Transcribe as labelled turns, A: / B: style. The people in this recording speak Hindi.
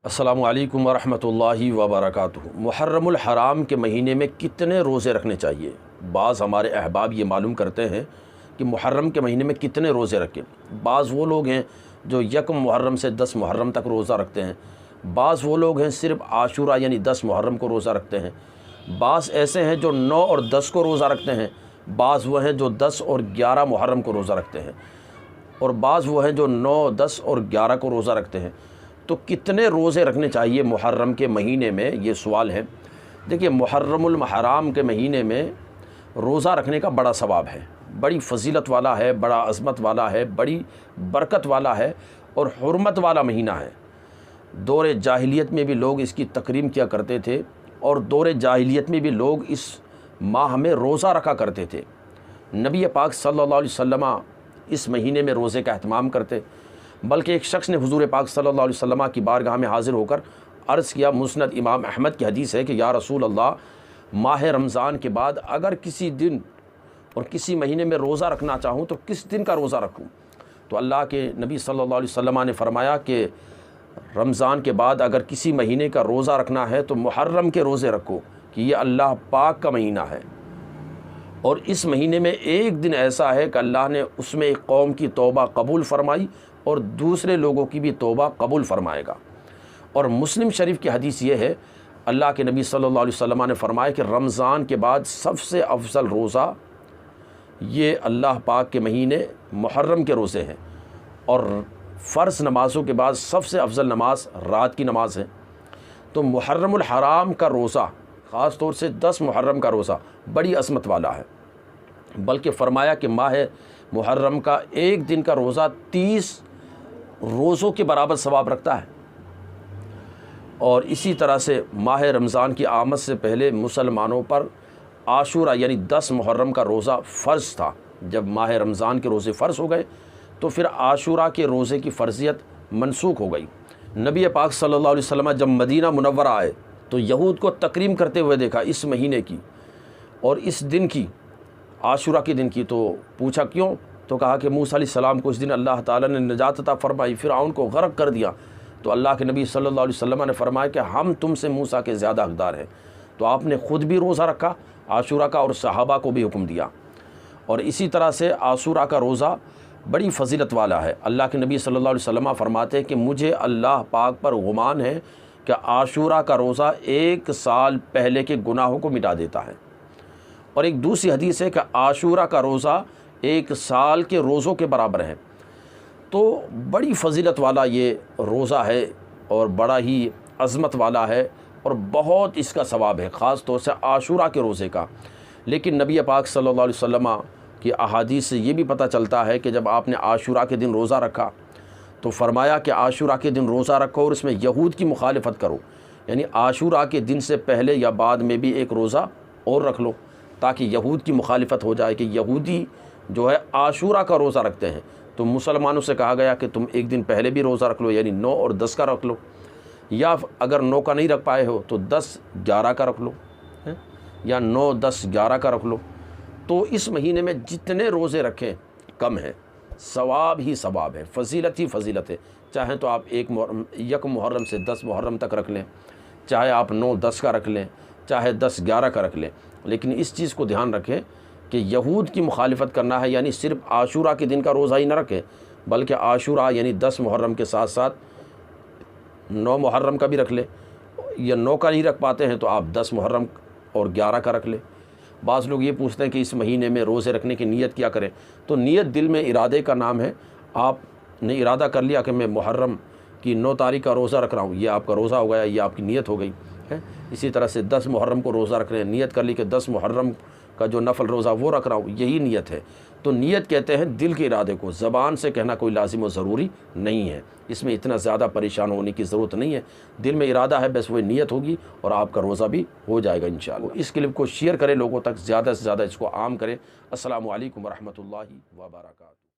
A: अस्सलामु अलैकुम वरहमतुल्लाहि वबरकातुहू। मुहर्रमुल हराम के महीने में कितने रोज़े रखने चाहिए? बाज़ हमारे अहबाब ये मालूम करते हैं कि मुहर्रम के महीने में कितने रोज़े रखें। बाज़ वो लोग हैं जो यकम मुहर्रम से 10 मुहर्रम तक रोज़ा रखते हैं। बाज़ वो लोग हैं सिर्फ़ आशूरा यानी 10 मुहर्रम को रोज़ा रखते हैं। बाज़ ऐसे हैं जो 9 और 10 को रोज़ा रखते हैं। बाज़ वो हैं जो 10 और 11 मुहर्रम को रोज़ा रखते हैं, और बाज़ वो हैं जो 9, 10 और 11 को रोज़ा रखते हैं। तो कितने रोज़े रखने चाहिए मुहर्रम के महीने में, ये सवाल है। देखिए, मुहर्रमुल हराम के महीने में रोज़ा रखने का बड़ा सवाब है, बड़ी फ़जीलत वाला है, बड़ा अज़मत वाला है, बड़ी बरकत वाला है और हुर्मत वाला महीना है। दौर जाहिलियत में भी लोग इसकी तकरीम किया करते थे, और दौर जाहिलियत में भी लोग इस माह में रोज़ा रखा करते थे। नबी पाक सल्लल्लाहु अलैहि वसल्लम इस महीने में रोज़े का एहतमाम करते। बल्कि एक शख्स ने हुज़ूर पाक सल्लल्लाहु अलैहि वसल्लम की बारगाह में हाज़िर होकर अर्ज़ किया, मुस्नद इमाम अहमद की हदीस है कि या रसूल अल्लाह, माह रमज़ान के बाद अगर किसी दिन और किसी महीने में रोज़ा रखना चाहूँ तो किस दिन का रोज़ा रखूँ? तो अल्लाह के नबी सल्लल्लाहु अलैहि वसल्लम ने फ़रमाया कि रमज़ान के बाद अगर किसी महीने का रोज़ा रखना है तो मुहर्रम के रोज़े रखो, कि ये अल्लाह पाक का महीना है, और इस महीने में एक दिन ऐसा है कि अल्लाह ने उसमें एक कौम की तौबा कबूल फ़रमाई और दूसरे लोगों की भी तौबा कबूल फ़रमाएगा। और मुस्लिम शरीफ की हदीस ये है, अल्लाह के नबी सल्लल्लाहु अलैहि वसल्लम ने फ़रमाया कि रमज़ान के बाद सबसे अफजल रोज़ा ये अल्लाह पाक के महीने मुहर्रम के रोज़े हैं, और फ़र्ज़ नमाज़ों के बाद सबसे अफजल नमाज रात की नमाज है। तो मुहर्रमुल हराम का रोज़ा, ख़ास तौर से 10 मुहर्रम का रोज़ा बड़ी अज़मत वाला है। बल्कि फ़रमाया कि माह मुहर्रम का एक दिन का रोज़ा 30 रोज़ों के बराबर सवाब रखता है। और इसी तरह से माह रमज़ान की आमद से पहले मुसलमानों पर आशूरा यानी 10 मुहर्रम का रोज़ा फ़र्ज़ था। जब माह रमज़ान के रोज़े फ़र्ज़ हो गए तो फिर आशूरा के रोज़े की फ़र्ज़ियत मनसूख हो गई। नबी पाक सल्लल्लाहु अलैहि वसल्लम जब मदीना मुनव्वरा आए तो यहूद को तकरीम करते हुए देखा इस महीने की और इस दिन की, आशूरा के दिन की। तो पूछा क्यों? तो कहा कि मूसा अलैहिस्सलाम को इस दिन अल्लाह ताला ने निजात अता फरमाई, फ़िरऔन को गर्क कर दिया। तो अल्लाह के नबी सल्लल्लाहु अलैहि वसल्लम ने फरमाया कि हम तुमसे मूसा के ज़्यादा हक़दार हैं। तो आपने ख़ुद भी रोज़ा रखा आशूरा का और सहाबा को भी हुक्म दिया। और इसी तरह से आशूरा का रोज़ा बड़ी फ़जीलत वाला है। अल्लाह के नबी सल्लल्लाहु अलैहि वसल्लम फरमाते हैं कि मुझे अल्लाह पाक पर गुमान है कि आशूरा का रोज़ा 1 साल पहले के गुनाहों को मिटा देता है। और एक दूसरी हदीस है कि आशूरा का रोज़ा 1 साल के रोज़ों के बराबर है। तो बड़ी फ़जीलत वाला ये रोज़ा है और बड़ा ही अज़मत वाला है, और बहुत इसका सवाब है, ख़ास तौर से आशूरा के रोज़े का। लेकिन नबी पाक सल्लल्लाहु अलैहि वसल्लम की अहादीस से ये भी पता चलता है कि जब आपने आशूरा के दिन रोज़ा रखा तो फ़रमाया कि आशूरा के दिन रोज़ा रखो और इसमें यहूद की मुखालिफत करो, यानी आशूरा के दिन से पहले या बाद में भी एक रोज़ा और रख लो, ताकि यहूद की मुखालिफत हो जाए कि यहूदी जो है आशूरा का रोज़ा रखते हैं। तो मुसलमानों से कहा गया कि तुम एक दिन पहले भी रोज़ा रख लो, यानी 9 और 10 का रख लो, या अगर 9 का नहीं रख पाए हो तो 10, 11 का रख लो, है? या 9, 10, 11 का रख लो। तो इस महीने में जितने रोज़े रखें कम है, सवाब ही सवाब है, फ़जीलत ही फ़जीलत है। चाहे तो आप यक मुहर्रम से 10 मुहर्रम तक रख लें, चाहे आप 9, 10 का रख लें, चाहे 10, 11 का रख लें। लेकिन इस चीज़ को ध्यान रखें कि यहूद की मुखालिफत करना है, यानी सिर्फ़ आशूरा के दिन का रोज़ा ही न रखें, बल्कि आशूरा यानी 10 मुहर्रम के साथ साथ 9 मुहर्रम का भी रख लें, या 9 का नहीं रख पाते हैं तो आप 10 मुहर्रम और 11 का रख लें। बाज़ लोग ये पूछते हैं कि इस महीने में रोज़े रखने की नीयत क्या करें? तो नीयत दिल में इरादे का नाम है। आपने इरादा कर लिया कि मैं मुहर्रम की 9 तारीख़ का रोज़ा रख रहा हूँ, ये आपका रोज़ा हो गया, ये आपकी नीयत हो गई है। इसी तरह से 10 मुहर्रम को रोज़ा रख रहे हैं, नीयत कर ली कि 10 मुहर्रम का जो नफल रोज़ा वो रख रहा हूँ, यही नीयत है। तो नीयत कहते हैं दिल के इरादे को, ज़बान से कहना कोई लाजिम और ज़रूरी नहीं है। इसमें इतना ज़्यादा परेशान होने की ज़रूरत नहीं है। दिल में इरादा है, बस वही नीयत होगी और आपका रोज़ा भी हो जाएगा इंशाअल्लाह। इस क्लिप को शेयर करें, लोगों तक ज़्यादा से ज़्यादा इसको आम करें। अस्सलामु अलैकुम वरहमतुल्लाहि वबरकातुहू।